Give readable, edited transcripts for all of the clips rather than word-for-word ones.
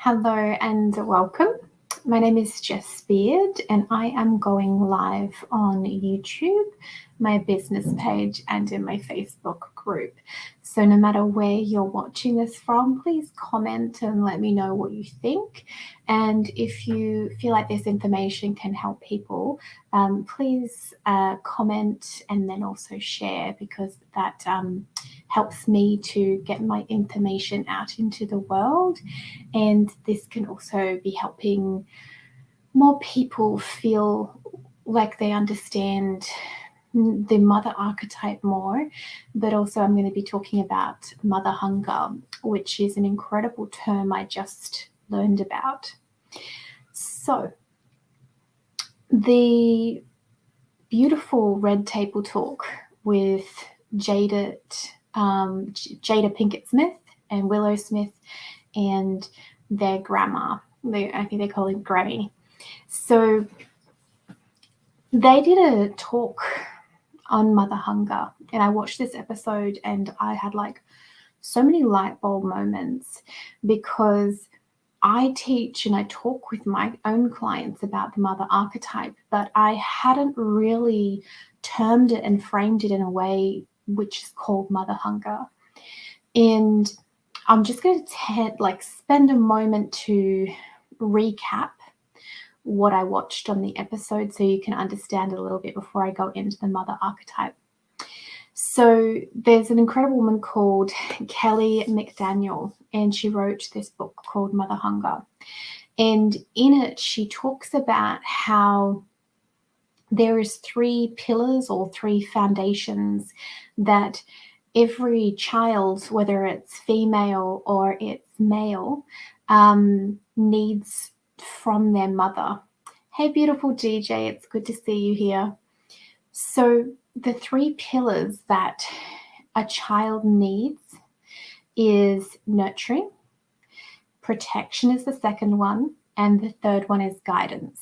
Hello and welcome. My name is Jess Xx and I am going live on YouTube, my business page, and in my Facebook group. So no matter where you're watching this from, please comment and let me know what you think. And if you feel like this information can help people, please comment and then also share, because that helps me to get my information out into the world. And this can also be helping more people feel like they understand the mother archetype more. But also I'm going to be talking about mother hunger, which is an incredible term I just learned about. So the beautiful Red Table Talk with Jada Pinkett Smith and Willow Smith and their grandma. I think they call him Granny. So they did a talk on mother hunger, and I watched this episode and I had like so many light bulb moments, because I teach and I talk with my own clients about the mother archetype, but I hadn't really termed it and framed it in a way which is called mother hunger. And I'm just going to spend a moment to recap what I watched on the episode so you can understand a little bit before I go into the mother archetype. So there's an incredible woman called Kelly McDaniel, and she wrote this book called Mother Hunger. And in it, she talks about how there is 3 pillars or 3 foundations that every child, whether it's female or it's male, needs from their mother. Hey, beautiful DJ, it's good to see you here. So the 3 pillars that a child needs is nurturing, protection is the second one, and the third one is guidance.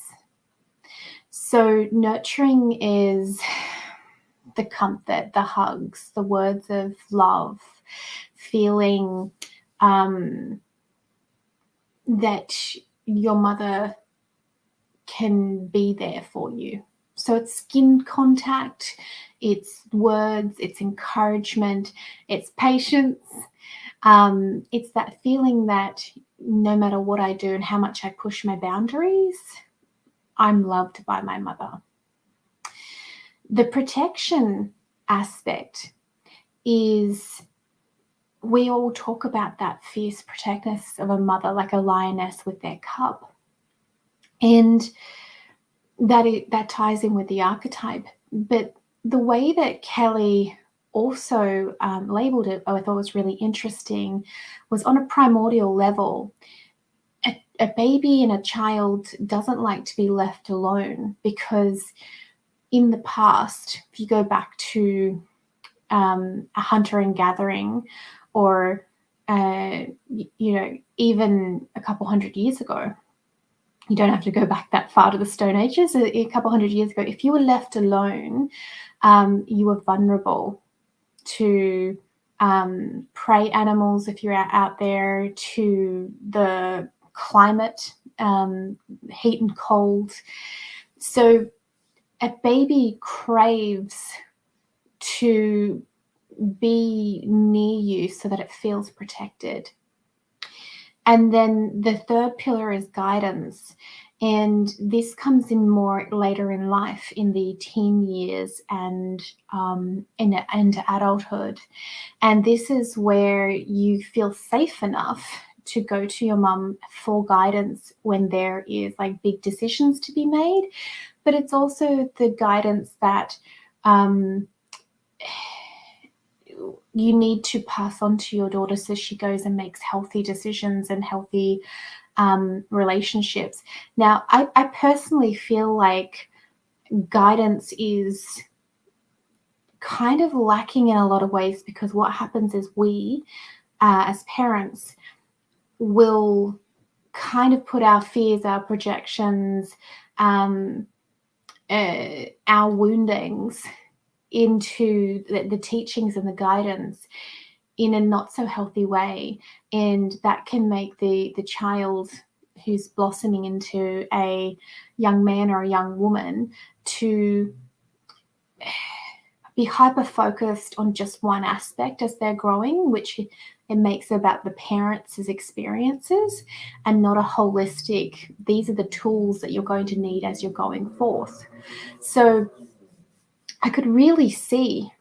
So nurturing is the comfort, the hugs, the words of love, feeling that your mother can be there for you. So it's skin contact, it's words, it's encouragement, it's patience. It's that feeling that no matter what I do and how much I push my boundaries, I'm loved by my mother. The protection aspect is, we all talk about that fierce protectiveness of a mother, like a lioness with their cub. And that ties in with the archetype. But the way that Kelly also labeled it, I thought was really interesting, was on a primordial level. A baby and a child doesn't like to be left alone, because in the past, if you go back to a hunter and gathering, or even a couple hundred years ago, you don't have to go back that far to the Stone Ages. A couple hundred years ago, if you were left alone, you were vulnerable to prey animals if you're out there, to the climate, heat and cold. So a baby craves to be near you so that it feels protected. And then the third pillar is guidance. And this comes in more later in life, in the teen years and into adulthood. And this is where you feel safe enough to go to your mum for guidance when there is like big decisions to be made. But it's also the guidance that you need to pass on to your daughter so she goes and makes healthy decisions and healthy relationships. Now, I personally feel like guidance is kind of lacking in a lot of ways, because what happens is we, as parents, will kind of put our fears, our projections, our woundings into the teachings and the guidance. in a not so healthy way, and that can make the child who's blossoming into a young man or a young woman to be hyper focused on just one aspect as they're growing, which it makes about the parents' experiences and not a holistic, these are the tools that you're going to need as you're going forth. So I could really see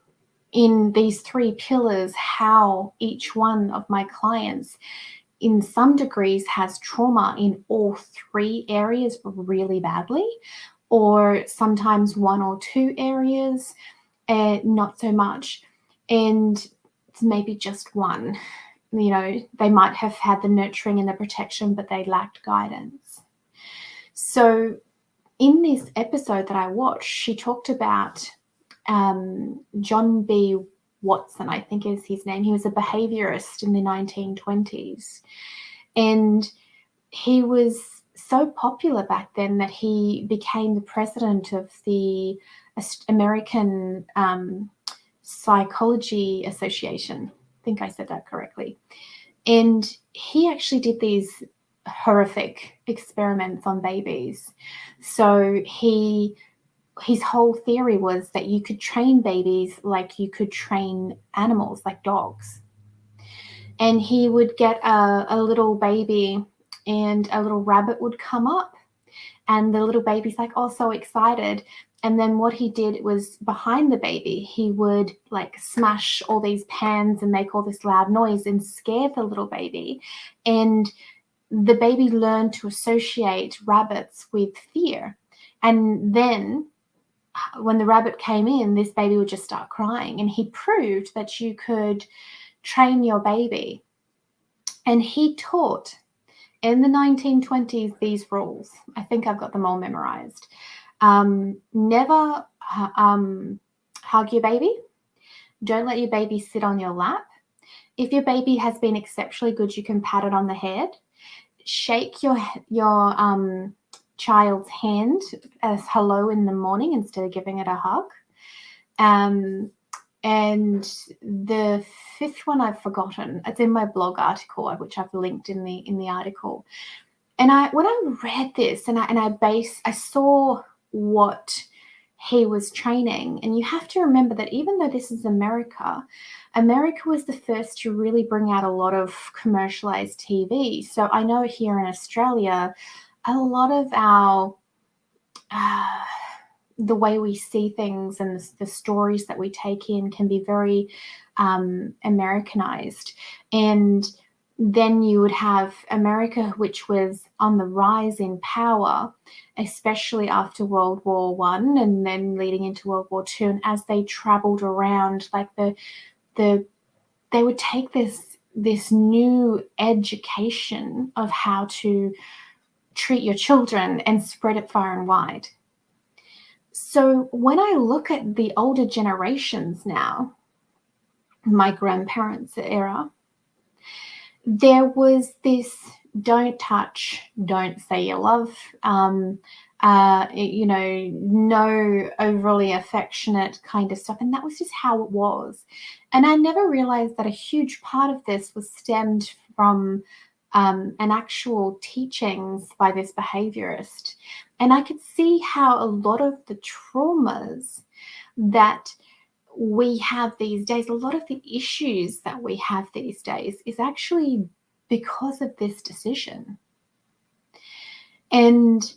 in these 3 pillars how each one of my clients in some degrees has trauma in all 3 areas really badly, or sometimes 1 or 2 areas not so much, and maybe just 1. They might have had the nurturing and the protection, but they lacked guidance. So in this episode that I watched, she talked about John B. Watson, I think is his name. He was a behaviorist in the 1920s. And he was so popular back then that he became the president of the American Psychology Association. I think I said that correctly. And he actually did these horrific experiments on babies. So his whole theory was that you could train babies like you could train animals, like dogs. And he would get a little baby and a little rabbit would come up, and the little baby's like, oh, so excited. And then what he did was behind the baby, he would like smash all these pans and make all this loud noise and scare the little baby. And the baby learned to associate rabbits with fear. And then when the rabbit came in, this baby would just start crying. And he proved that you could train your baby. And he taught in the 1920s these rules. I think I've got them all memorized. Never hug your baby. Don't let your baby sit on your lap. If your baby has been exceptionally good, you can pat it on the head. Shake your child's hand as hello in the morning instead of giving it a hug. And the 5th one I've forgotten. It's in my blog article, which I've linked in the article. And when I read this and I saw what he was training, and you have to remember that even though this is America was the first to really bring out a lot of commercialized TV. So I know here in Australia, a lot of our the way we see things and the stories that we take in can be very Americanized. And then you would have America, which was on the rise in power, especially after World War I and then leading into World War II. And as they traveled around, like they would take this new education of how to treat your children and spread it far and wide. So when I look at the older generations now, my grandparents' era, there was this don't touch, don't say you love, no overly affectionate kind of stuff. And that was just how it was. And I never realized that a huge part of this was stemmed from an actual teachings by this behaviorist. And I could see how a lot of the traumas that we have these days, a lot of the issues that we have these days is actually because of this decision. And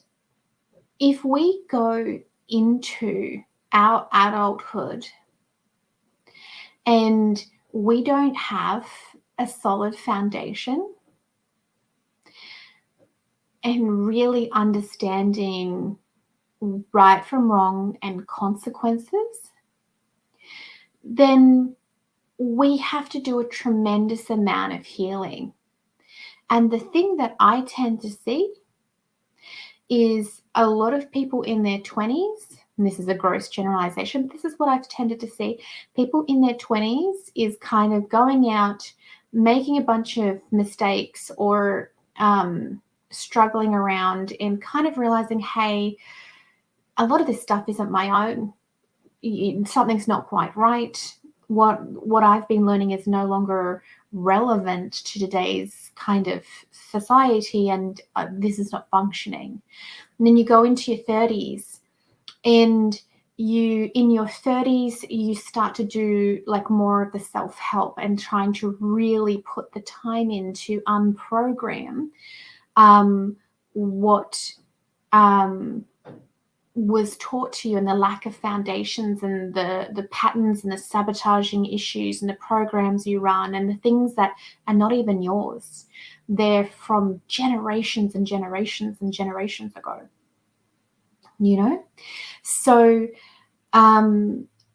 if we go into our adulthood and we don't have a solid foundation and really understanding right from wrong and consequences, then we have to do a tremendous amount of healing. And the thing that I tend to see is a lot of people in their 20s, and this is a gross generalization, but this is what I've tended to see, people in their 20s is kind of going out, making a bunch of mistakes or struggling around and kind of realizing, hey, a lot of this stuff isn't my own. Something's not quite right. what I've been learning is no longer relevant to today's kind of society, and this is not functioning. And then you go into your 30s, and in your 30s you start to do like more of the self-help and trying to really put the time in to unprogram what was taught to you, and the lack of foundations, and the patterns and the sabotaging issues and the programs you run, and the things that are not even yours. They're from generations and generations and generations ago, you know? So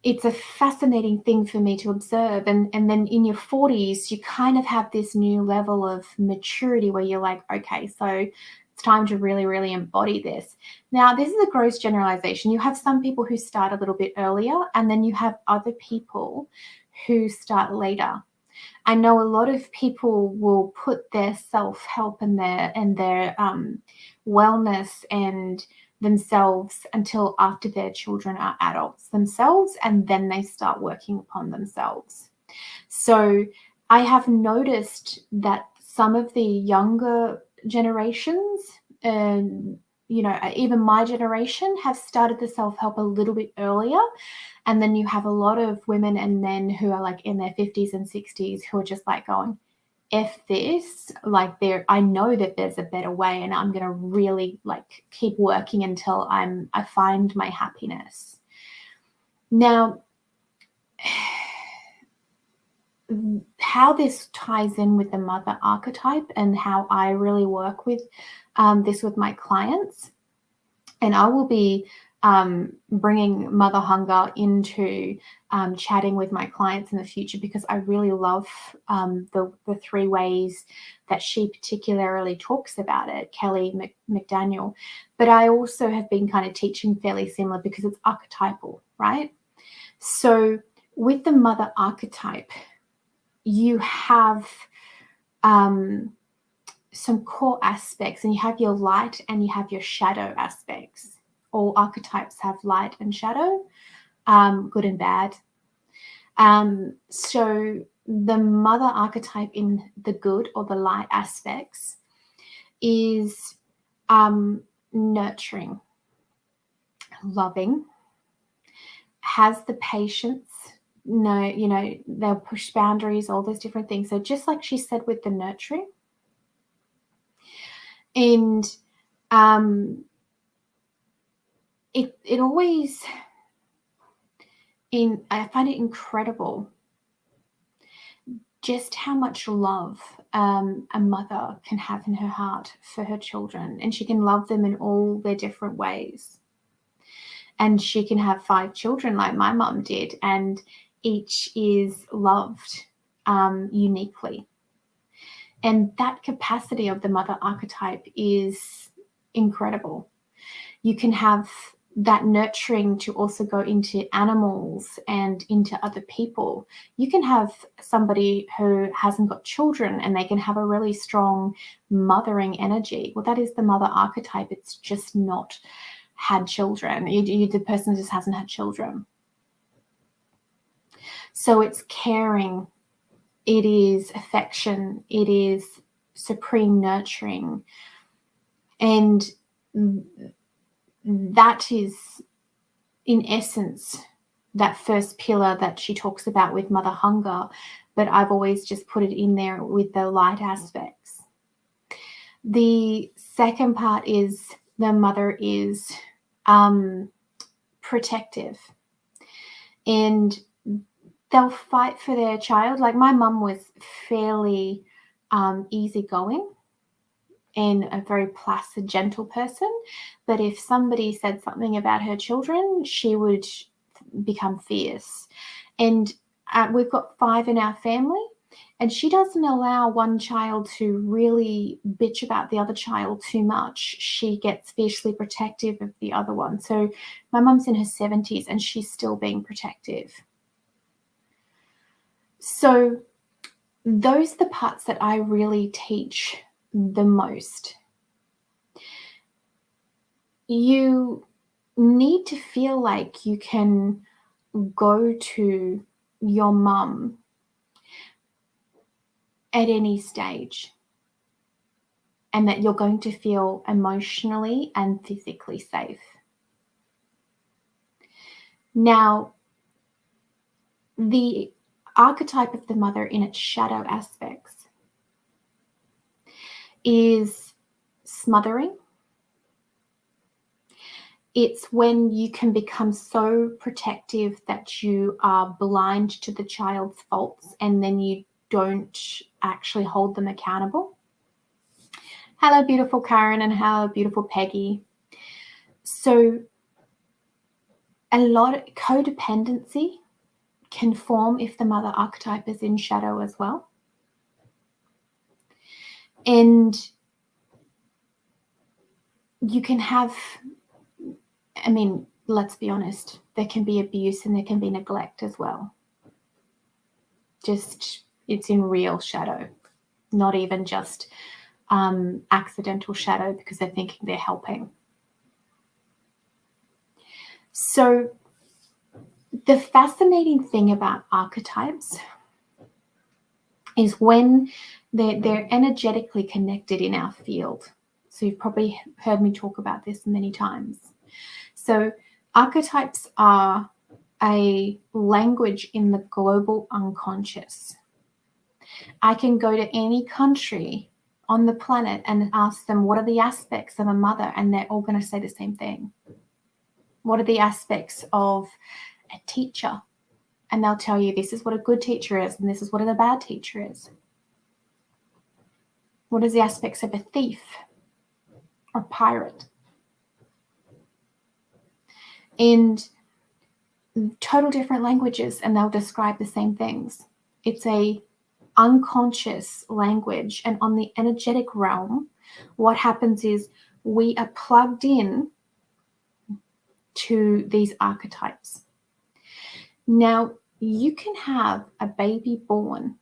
it's a fascinating thing for me to observe. And then in your 40s, you kind of have this new level of maturity where you're like, okay, so it's time to really, really embody this. Now, this is a gross generalization. You have some people who start a little bit earlier, and then you have other people who start later. I know a lot of people will put their self-help and their wellness and themselves until after their children are adults themselves, and then they start working upon themselves. So I have noticed that some of the younger generations, even my generation, have started the self-help a little bit earlier. And then you have a lot of women and men who are like in their 50s and 60s who are just like going, F this, like I know that there's a better way, and I'm going to really like keep working until I find my happiness. Now, how this ties in with the mother archetype and how I really work with this with my clients, and I will be bringing mother hunger into chatting with my clients in the future, because I really love the 3 ways that she particularly talks about it, Kelly McDaniel. But I also have been kind of teaching fairly similar because it's archetypal, right? So with the mother archetype, you have some core aspects, and you have your light and you have your shadow aspects. All archetypes have light and shadow, good and bad. So the mother archetype in the good or the light aspects is nurturing, loving, has the patience. They'll push boundaries, all those different things. So just like she said with the nurturing, and it always, I find it incredible just how much love a mother can have in her heart for her children, and she can love them in all their different ways. And she can have 5 children like my mum did, and each is loved uniquely. And that capacity of the mother archetype is incredible. You can have that nurturing to also go into animals and into other people. You can have somebody who hasn't got children and they can have a really strong mothering energy. Well, that is the mother archetype. It's just not had children. The person just hasn't had children. So it's caring. It is affection. It is supreme nurturing. And that is, in essence, that first pillar that she talks about with mother hunger, but I've always just put it in there with the light aspects. The second part is the mother is protective, and they'll fight for their child. Like my mum was fairly easygoing and a very placid, gentle person. But if somebody said something about her children, she would become fierce. And we've got 5 in our family, and she doesn't allow one child to really bitch about the other child too much. She gets fiercely protective of the other one. So my mum's in her 70s and she's still being protective. So those are the parts that I really teach the most. You need to feel like you can go to your mum at any stage, and that you're going to feel emotionally and physically safe. Now, the archetype of the mother in its shadow aspects is smothering. It's when you can become so protective that you are blind to the child's faults, and then you don't actually hold them accountable. Hello, beautiful Karen, and hello, beautiful Peggy. So a lot of codependency can form if the mother archetype is in shadow as well. And you can have, I mean, let's be honest, there can be abuse and there can be neglect as well. Just, it's in real shadow, not even just accidental shadow because they're thinking they're helping. So the fascinating thing about archetypes is when they're energetically connected in our field. So you've probably heard me talk about this many times. So archetypes are a language in the global unconscious. I can go to any country on the planet and ask them, what are the aspects of a mother? And they're all going to say the same thing. What are the aspects of a teacher? And they'll tell you this is what a good teacher is and this is what a bad teacher is. What are the aspects of a thief or pirate? And total different languages, and they'll describe the same things. It's a unconscious language, and on the energetic realm, what happens is we are plugged in to these archetypes. Now, you can have a baby born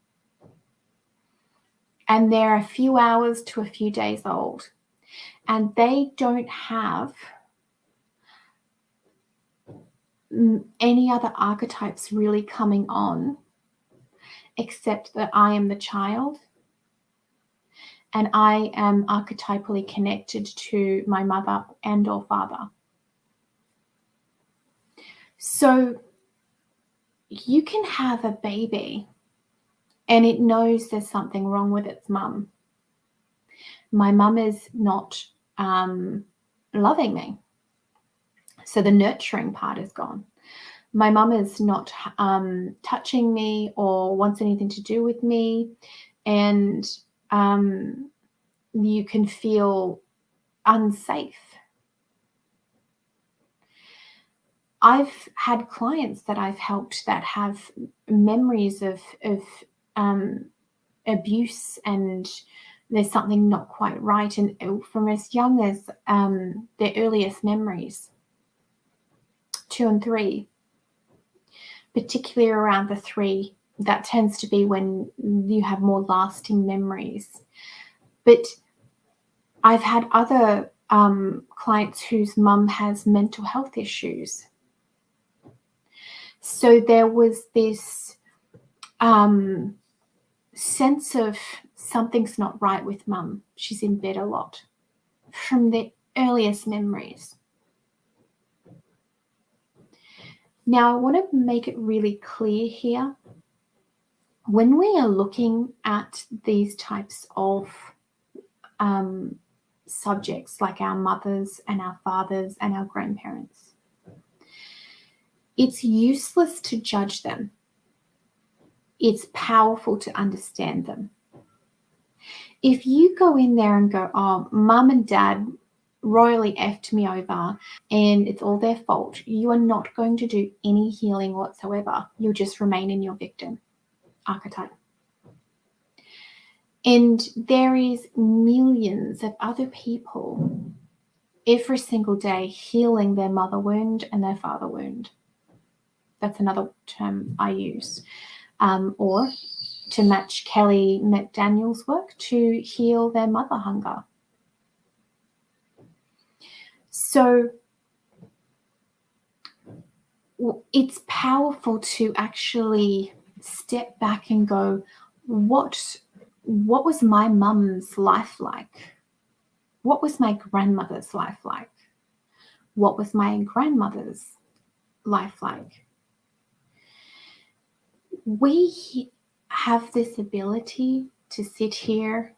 and they're a few hours to a few days old, and they don't have any other archetypes really coming on except that I am the child and I am archetypally connected to my mother and or father. So you can have a baby and it knows there's something wrong with its mum. My mum is not loving me. So the nurturing part is gone. My mum is not touching me or wants anything to do with me. And you can feel unsafe. I've had clients that I've helped that have memories of abuse, and there's something not quite right. And from as young as their earliest memories, 2 and 3, particularly around the 3, that tends to be when you have more lasting memories. But I've had other clients whose mum has mental health issues. So there was this sense of something's not right with mum. She's in bed a lot from the earliest memories. Now, I want to make it really clear here. When we are looking at these types of subjects, like our mothers and our fathers and our grandparents, it's useless to judge them. It's powerful to understand them. If you go in there and go, oh, mum and dad royally effed me over and it's all their fault, you are not going to do any healing whatsoever. You'll just remain in your victim archetype. And there is millions of other people every single day healing their mother wound and their father wound. That's another term I use. Or to match Kelly McDaniel's work, to heal their mother hunger. So it's powerful to actually step back and go, what was my mum's life like? What was my grandmother's life like? What was my grandmother's life like? We have this ability to sit here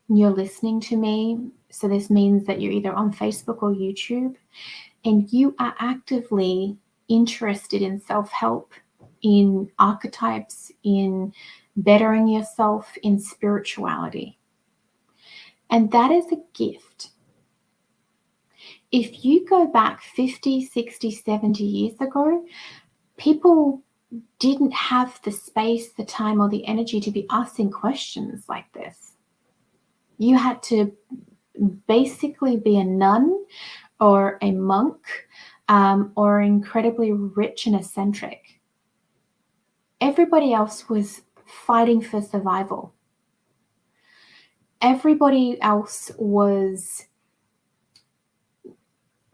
and you're listening to me. So this means that you're either on Facebook or YouTube, and you are actively interested in self-help, in archetypes, in bettering yourself, in spirituality. And that is a gift. If you go back 50, 60, 70 years ago, people didn't have the space, the time, or the energy to be asking questions like this. You had to basically be a nun or a monk, or incredibly rich and eccentric. Everybody else was fighting for survival. Everybody else was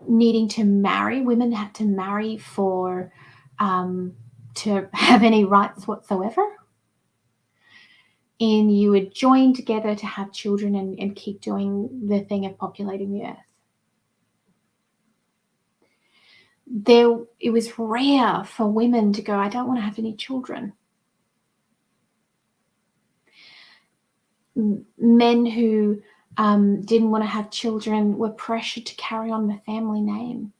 needing to marry. Women had to marry for to have any rights whatsoever. And you would join together to have children and keep doing the thing of populating the earth. It was rare for women to go, I don't want to have any children. Men who didn't want to have children were pressured to carry on the family name.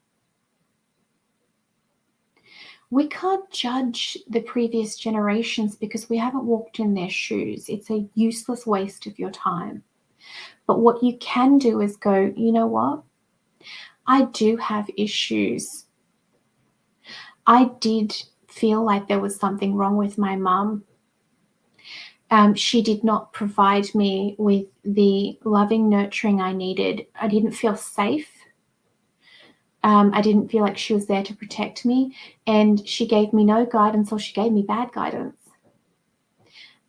We can't judge the previous generations because we haven't walked in their shoes. It's a useless waste of your time. But what you can do is go, you know what? I do have issues. I did feel like there was something wrong with my mum. She did not provide me with the loving nurturing I needed. I didn't feel safe. I didn't feel like she was there to protect me, and she gave me no guidance, or she gave me bad guidance.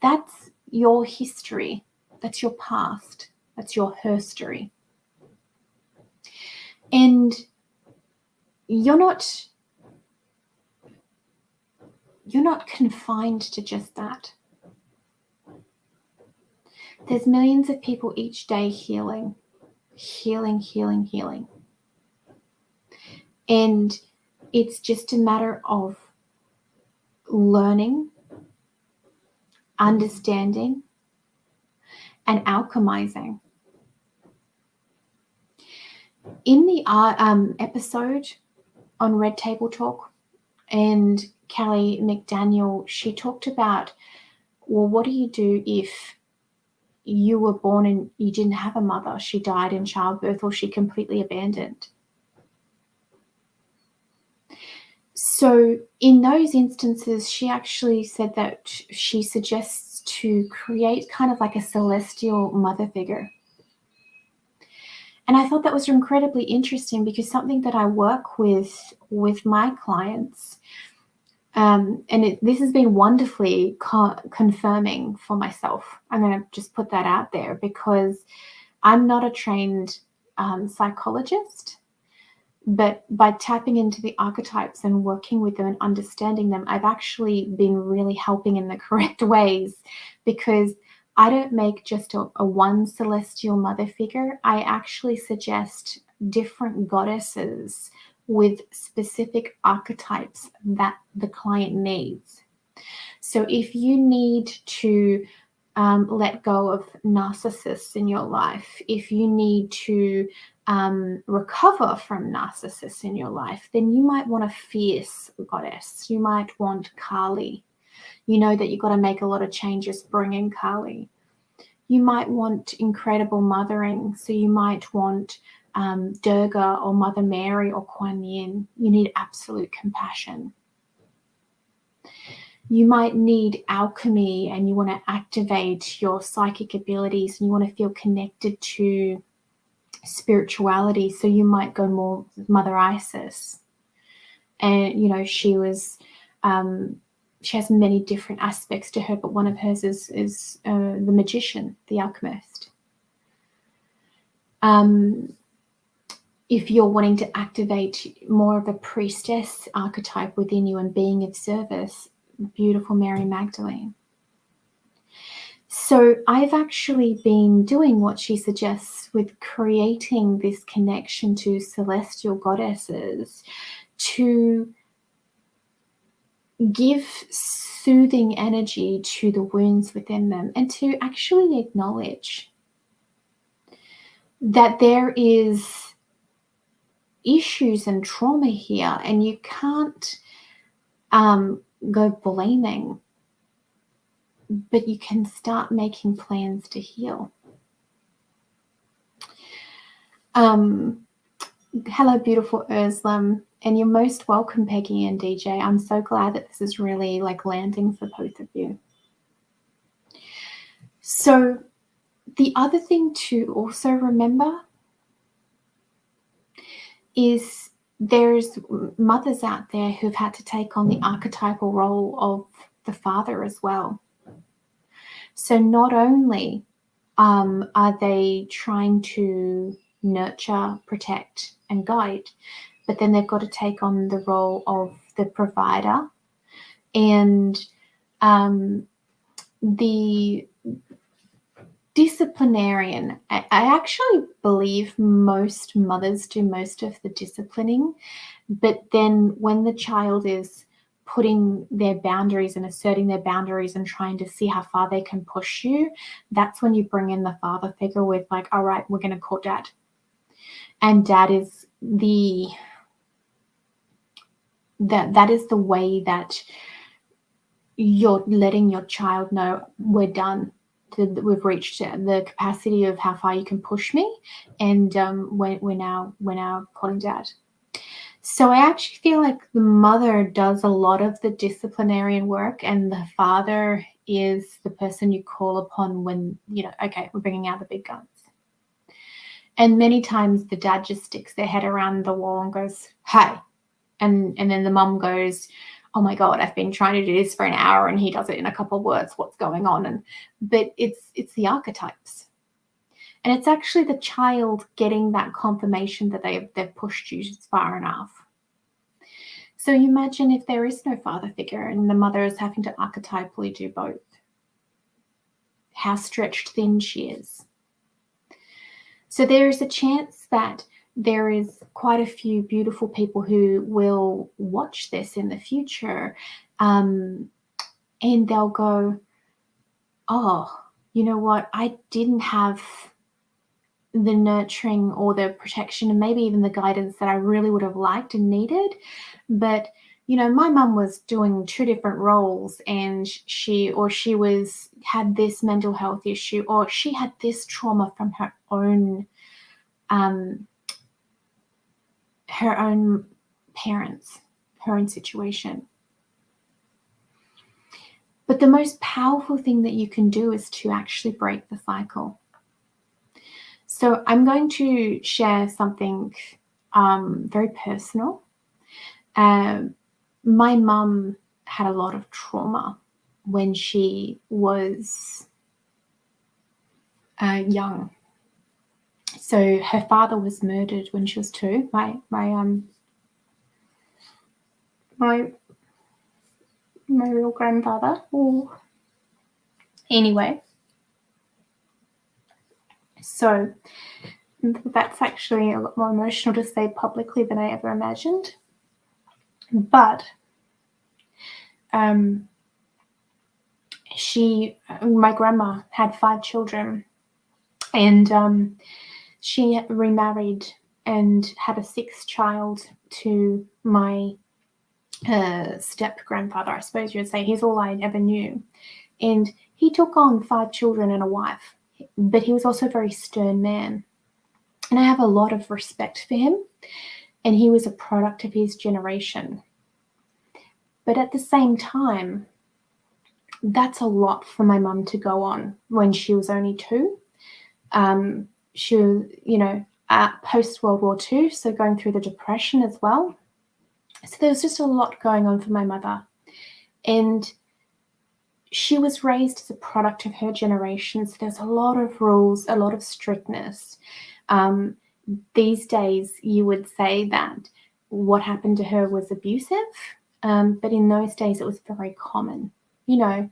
That's your history. That's your past. That's your herstory. And you're not confined to just that. There's millions of people each day healing. And it's just a matter of learning, understanding, and alchemizing. In the episode on Red Table Talk, and Kelly McDaniel, she talked about, well, what do you do if you were born and you didn't have a mother? She died in childbirth, or she completely abandoned. So in those instances, she actually said that she suggests to create kind of like a celestial mother figure. And I thought that was incredibly interesting, because something that I work with my clients, this has been wonderfully confirming for myself. I'm going to just put that out there, because I'm not a trained psychologist, but by tapping into the archetypes and working with them and understanding them, I've actually been really helping in the correct ways, because I don't make just a one celestial mother figure. I actually suggest different goddesses with specific archetypes that the client needs. So if you need to let go of narcissists in your life, if you need to recover from narcissists in your life, then you might want a fierce goddess. You might want Kali. You know that you've got to make a lot of changes, bring in Kali. You might want incredible mothering. So you might want Durga or Mother Mary or Kuan Yin. You need absolute compassion. You might need alchemy, and you want to activate your psychic abilities, and you want to feel connected to spirituality. So you might go more with Mother Isis. And, you know, she has many different aspects to her, but one of hers is the magician, the alchemist. if you're wanting to activate more of a priestess archetype within you and being of service, beautiful Mary Magdalene. So I've actually been doing what she suggests with creating this connection to celestial goddesses to give soothing energy to the wounds within them, and to actually acknowledge that there is issues and trauma here, and you can't go blaming, but you can start making plans to heal. Hello, beautiful Urslam, and you're most welcome, Peggy and DJ. I'm so glad that this is really like landing for both of you. So the other thing to also remember is there's mothers out there who've had to take on the archetypal role of the father as well. So not only are they trying to nurture, protect, and guide, but then they've got to take on the role of the provider and the disciplinarian. I actually believe most mothers do most of the disciplining, but then when the child is putting their boundaries and asserting their boundaries and trying to see how far they can push you, that's when you bring in the father figure with like, all right, we're going to call dad. And dad is that is the way that you're letting your child know we're done. We've reached the capacity of how far you can push me, and we're now calling dad. So I actually feel like the mother does a lot of the disciplinarian work, and the father is the person you call upon when, okay, we're bringing out the big guns. And many times the dad just sticks their head around the wall and goes, hey. And then the mum goes, oh my God, I've been trying to do this for an hour and he does it in a couple of words. What's going on? But it's the archetypes. And it's actually the child getting that confirmation that they've pushed you far enough. So you imagine if there is no father figure and the mother is having to archetypally do both, how stretched thin she is. So there is a chance that there is quite a few beautiful people who will watch this in the future, and they'll go, oh, you know what? I didn't have the nurturing or the protection and maybe even the guidance that I really would have liked and needed. But, my mum was doing 2 different roles, and she had this mental health issue, or she had this trauma from her own parents, her own situation. But the most powerful thing that you can do is to actually break the cycle. So I'm going to share something very personal. My mum had a lot of trauma when she was young. So her father was murdered when she was 2. My real grandfather. Ooh. Anyway, so that's actually a lot more emotional to say publicly than I ever imagined. But my grandma had 5 children, and she remarried and had a 6th child to my step grandfather, I suppose you would say. He's all I ever knew. And he took on 5 children and a wife, but he was also a very stern man. And I have a lot of respect for him. And he was a product of his generation. But at the same time, that's a lot for my mum to go on when she was only 2. She was, post-World War II, so going through the Depression as well. So there was just a lot going on for my mother. And she was raised as a product of her generation. So there's a lot of rules, a lot of strictness. these days you would say that what happened to her was abusive, but in those days it was very common. You know,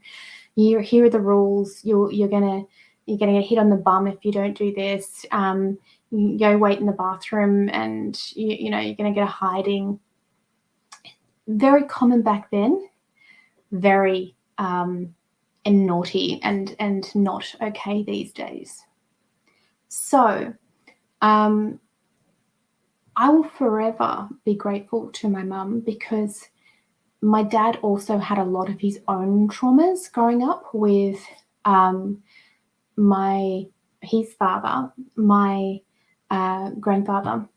here are the rules. You're gonna get hit on the bum if you don't do this. You go wait in the bathroom, and you know you're gonna get a hiding. Very common back then. Very and naughty and not okay these days. So I will forever be grateful to my mum, because my dad also had a lot of his own traumas growing up with his father. My grandfather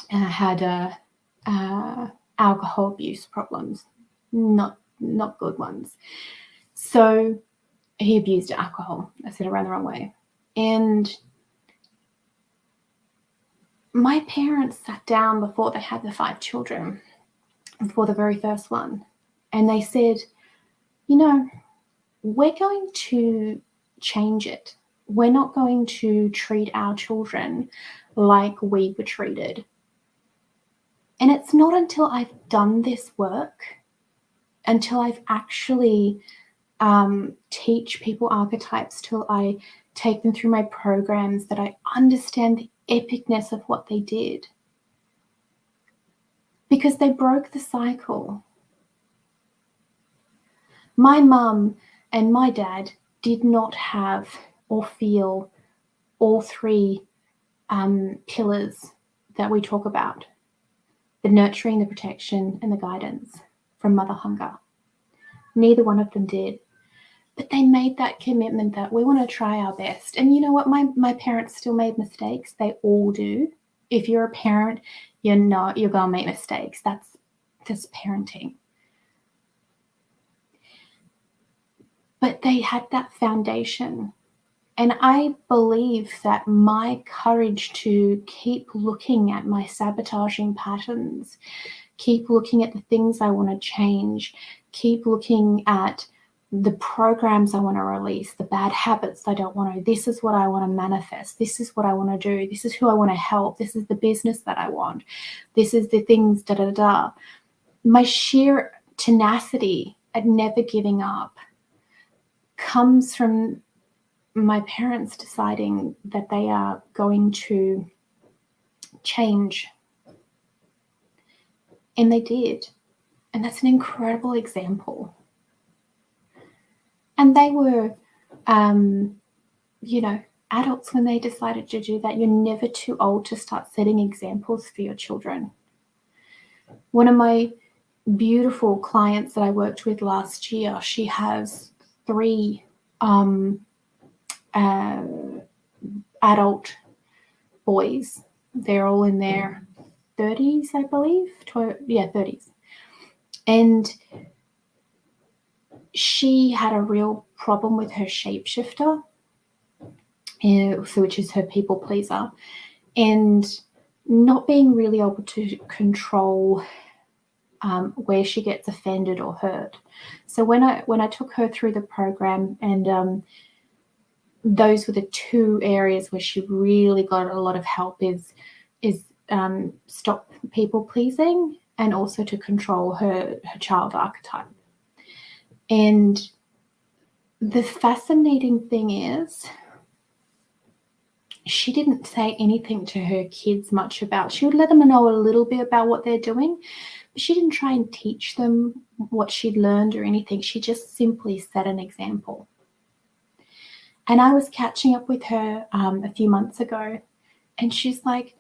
had alcohol abuse problems, not good ones. So he abused alcohol. I said it around the wrong way. And my parents sat down before they had the 5 children, before the very first one, and they said, you know, we're going to change it. We're not going to treat our children like we were treated. And it's not until I've done this work, until I've actually teach people archetypes, till I take them through my programs, that I understand the epicness of what they did. Because they broke the cycle. My mum and my dad did not have or feel all 3 pillars that we talk about: the nurturing, the protection, and the guidance from Mother Hunger. Neither one of them did. But they made that commitment that we want to try our best. And you know what? My parents still made mistakes. They all do. If you're a parent, you're going to make mistakes. That's parenting. But they had that foundation. And I believe that my courage to keep looking at my sabotaging patterns, keep looking at the things I want to change, keep looking at the programs I want to release, the bad habits I don't want to, this is what I want to manifest, this is what I want to do, this is who I want to help, this is the business that I want, this is the things, My sheer tenacity at never giving up comes from my parents deciding that they are going to change. And they did. And that's an incredible example. And they were, adults when they decided to do that. You're never too old to start setting examples for your children. One of my beautiful clients that I worked with last year, she has 3 adult boys. They're all in their 30s, I believe. 30s. And she had a real problem with her shapeshifter, which is her people pleaser, and not being really able to control where she gets offended or hurt. So when I took her through the program, and those were the 2 areas where she really got a lot of help, is stop people pleasing, and also to control her child archetype. And the fascinating thing is, she didn't say anything to her kids much about, she would let them know a little bit about what they're doing, but she didn't try and teach them what she'd learned or anything. She just simply set an example. And I was catching up with her a few months ago, and she's like,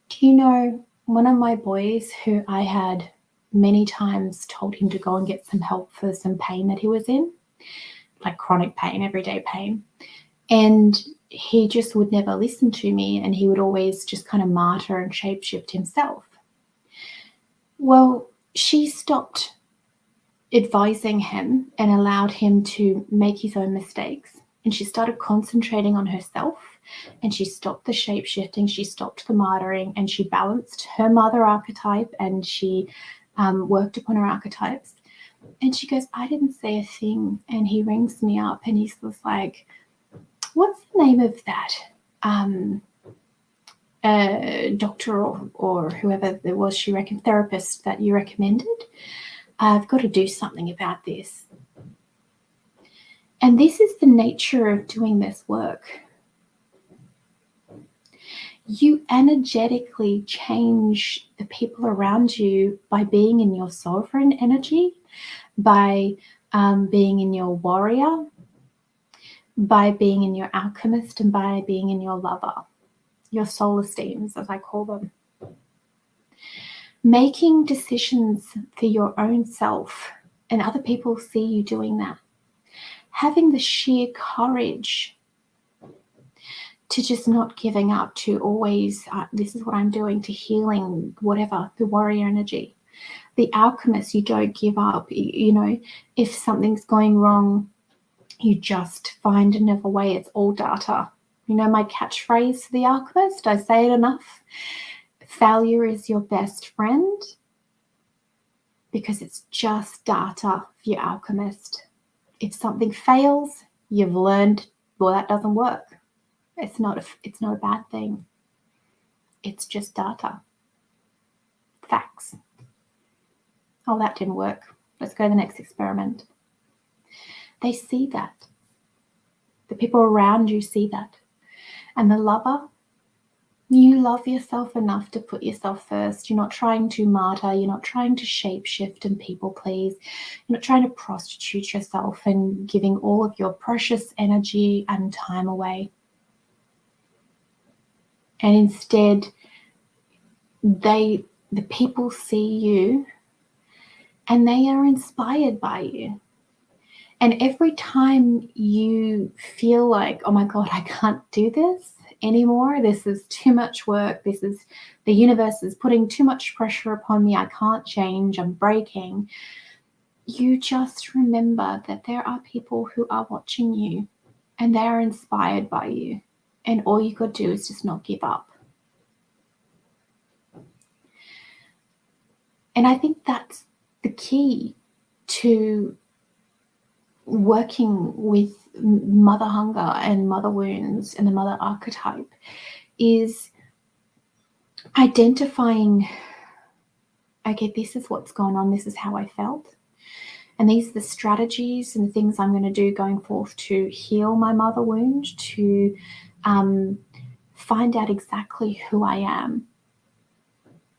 do you know, one of my boys who I had many times told him to go and get some help for some pain that he was in, like chronic pain, everyday pain. And he just would never listen to me, and he would always just kind of martyr and shapeshift himself. Well, she stopped advising him and allowed him to make his own mistakes. And she started concentrating on herself, and she stopped the shape-shifting, she stopped the martyring, and she balanced her mother archetype, and she worked upon her archetypes. And she goes, I didn't say a thing. And he rings me up, and he's like, what's the name of that doctor or whoever there was therapist that you recommended, I've got to do something about this. And this is the nature of doing this work. You energetically change the people around you by being in your sovereign energy, by being in your warrior, by being in your alchemist, and by being in your lover, your soul esteems, as I call them. Making decisions for your own self, and other people see you doing that. Having the sheer courage to just not giving up, to always, this is what I'm doing, to healing, whatever, the warrior energy. The alchemist, you don't give up. You know, if something's going wrong, you just find another way. It's all data. You know my catchphrase for the alchemist? I say it enough. Failure is your best friend, because it's just data for your alchemist. If something fails, you've learned, well, that doesn't work. It's not a bad thing. It's just data. Facts. Oh, that didn't work. Let's go to the next experiment. They see that. The people around you see that. And the lover, you love yourself enough to put yourself first. You're not trying to martyr. You're not trying to shapeshift and people please. You're not trying to prostitute yourself and giving all of your precious energy and time away. And instead, the people see you and they are inspired by you. And every time you feel like, oh my God, I can't do this anymore. This is too much work. The universe is putting too much pressure upon me. I can't change. I'm breaking. You just remember that there are people who are watching you and they are inspired by you. And all you got to do is just not give up. And I think that's the key to working with mother hunger and mother wounds and the mother archetype, is identifying, okay, this is what's going on. This is how I felt. And these are the strategies and things I'm going to do going forth to heal my mother wound, to find out exactly who I am.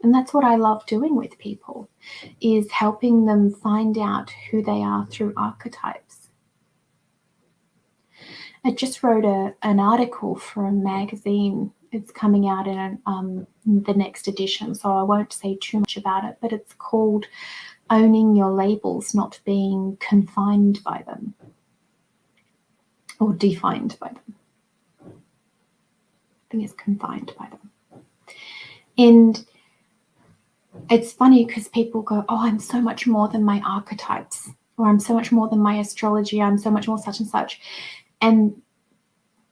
And that's what I love doing with people, is helping them find out who they are through archetypes. I just wrote an article for a magazine. It's coming out in the next edition, so I won't say too much about it, but it's called Owning Your Labels, Not Being Confined by Them or Defined by Them. I think it's confined by them. And it's funny because people go, oh, I'm so much more than my archetypes, or I'm so much more than my astrology, I'm so much more such and such. And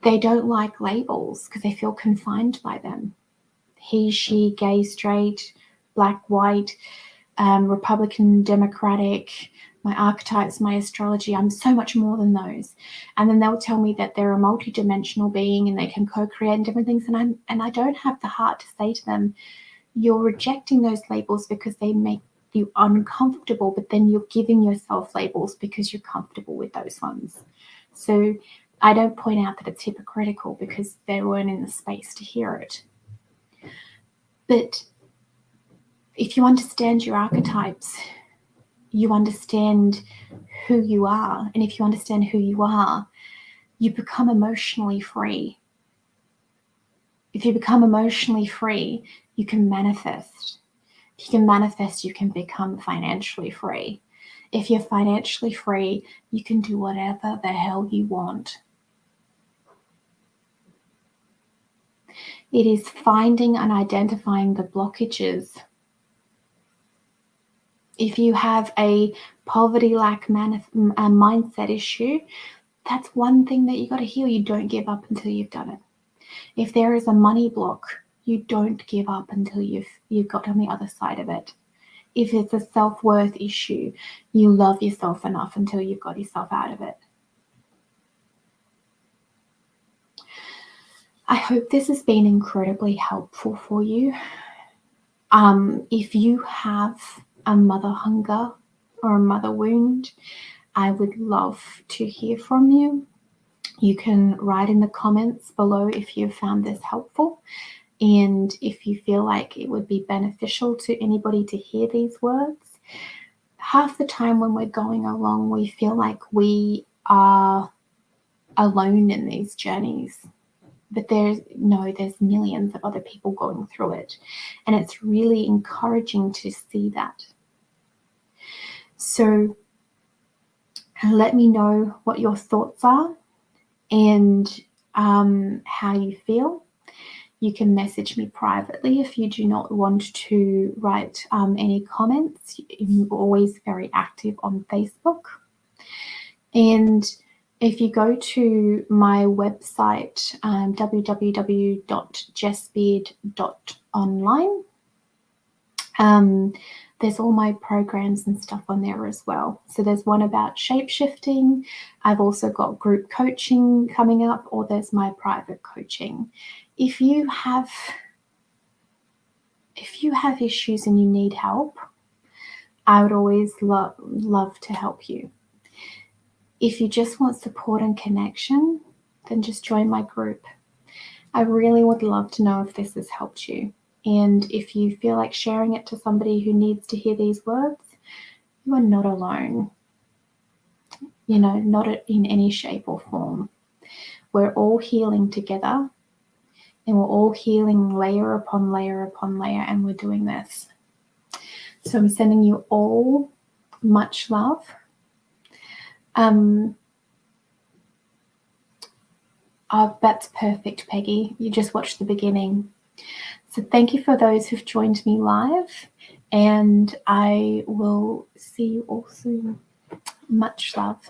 they don't like labels because they feel confined by them. He, she, gay, straight, black, white, Republican, Democratic, my archetypes, my astrology, I'm so much more than those. And then they'll tell me that they're a multidimensional being and they can co-create different things. And I don't have the heart to say to them, you're rejecting those labels because they make you uncomfortable, but then you're giving yourself labels because you're comfortable with those ones. So I don't point out that it's hypocritical because they weren't in the space to hear it. But if you understand your archetypes, you understand who you are. And if you understand who you are, you become emotionally free. If you become emotionally free, you can manifest. If you can manifest, you can become financially free. If you're financially free, you can do whatever the hell you want. It is finding and identifying the blockages. If you have a poverty-lack mindset issue, that's one thing that you got to heal. You don't give up until you've done it. If there is a money block, you don't give up until you've got on the other side of it. If it's a self-worth issue, you love yourself enough until you've got yourself out of it. I hope this has been incredibly helpful for you. If you have a mother hunger or a mother wound, I would love to hear from you. You can write in the comments below if you found this helpful, and if you feel like it would be beneficial to anybody to hear these words. Half the time when we're going along, we feel like we are alone in these journeys. But there's millions of other people going through it. And it's really encouraging to see that. So let me know what your thoughts are and how you feel. You can message me privately if you do not want to write any comments. I'm always very active on Facebook. And if you go to my website, www.jessbeard.online, there's all my programs and stuff on there as well. So there's one about shape-shifting. I've also got group coaching coming up, or there's my private coaching. If you have issues and you need help, I would always love to help you. If you just want support and connection, then just join my group. I really would love to know if this has helped you. And if you feel like sharing it to somebody who needs to hear these words, you are not alone. Not in any shape or form. We're all healing together, and we're all healing layer upon layer upon layer, and we're doing this. So I'm sending you all much love. Oh, that's perfect, Peggy. You just watched the beginning. So thank you for those who've joined me live, and I will see you all soon. Much love.